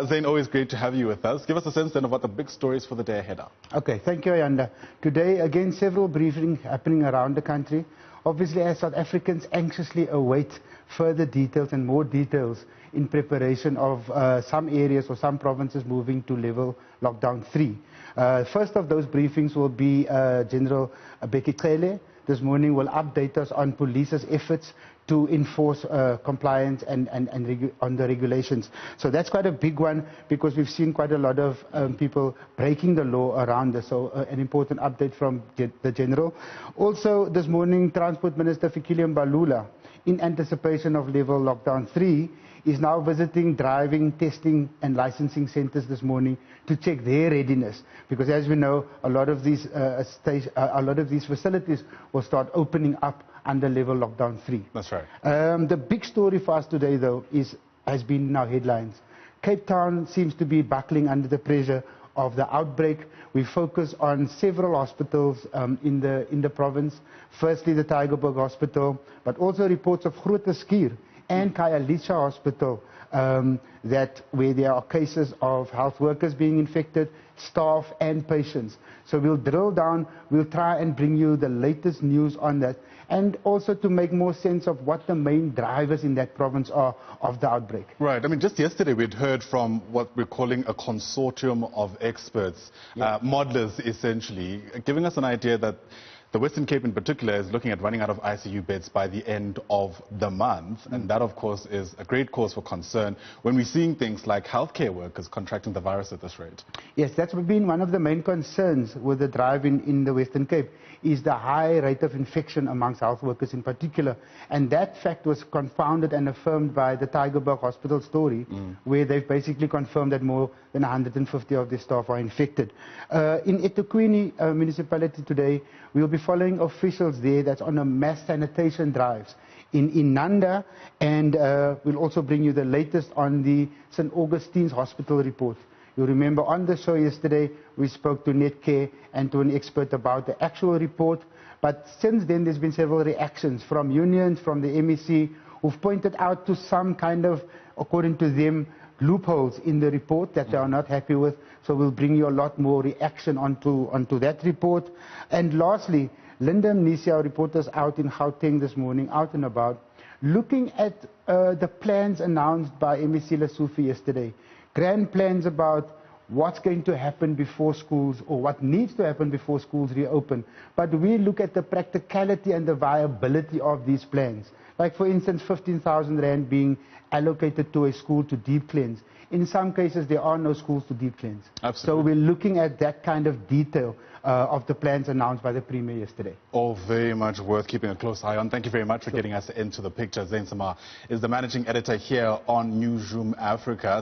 Zain, always great to have you with us. Give us a sense then of what the big stories for the day ahead are. Okay, thank you, Ayanda. Today, again, several briefings happening around the country. Obviously, as South Africans anxiously await further details and more details in preparation of some areas or some provinces moving to level lockdown 3. First of those briefings will be General Bekele. This morning will update us on police's efforts to enforce compliance and on the regulations. So that's quite a big one because we've seen quite a lot of people breaking the law around us. So an important update from the General. Also this morning, Transport Minister Fikile Mbalula, in anticipation of level lockdown 3, is now visiting driving, testing and licensing centres this morning to check their readiness. Because as we know, a lot of these facilities will start opening up under level lockdown 3. That's right. The big story for us today, though, has been in our headlines. Cape Town seems to be buckling under the pressure of the outbreak. We focus on several hospitals in the province. Firstly, the Tygerberg Hospital, but also reports of Groote Schuur and Khayelitsha Hospital, where there are cases of health workers being infected, staff and patients. So we'll drill down, we'll try and bring you the latest news on that, and also to make more sense of what the main drivers in that province are of the outbreak. Right. I mean, just yesterday we'd heard from what we're calling a consortium of experts, modelers essentially, giving us an idea that the Western Cape in particular is looking at running out of ICU beds by the end of the month. And that, of course, is a great cause for concern when we're seeing things like healthcare workers contracting the virus at this rate. Yes, that's been one of the main concerns with the drive in the Western Cape, is the high rate of infection amongst health workers in particular. And that fact was confounded and affirmed by the Tygerberg Hospital story, where they've basically confirmed that more than 150 of their staff are infected. In eThekwini municipality today, we'll be following officials there that's on a mass sanitation drives in Nanda, and we'll also bring you the latest on the St. Augustine's Hospital report. You remember on the show yesterday, we spoke to Netcare and to an expert about the actual report, but since then there's been several reactions from unions, from the MEC, who've pointed out to some kind of, according to them, loopholes in the report that they are not happy with. So we'll bring you a lot more reaction onto that report. And lastly, Linda Mnisi, our reporters out in Gauteng this morning, out and about, looking at the plans announced by MEC Lesufi yesterday. Grand plans about what's going to happen before schools, or what needs to happen before schools reopen. But we look at the practicality and the viability of these plans. Like, for instance, 15,000 Rand being allocated to a school to deep cleanse. In some cases, there are no schools to deep cleanse. Absolutely. So we're looking at that kind of detail of the plans announced by the Premier yesterday. All very much worth keeping a close eye on. Thank you very much for getting us into the picture. Zain Semaar is the managing editor here on Newzroom Afrika.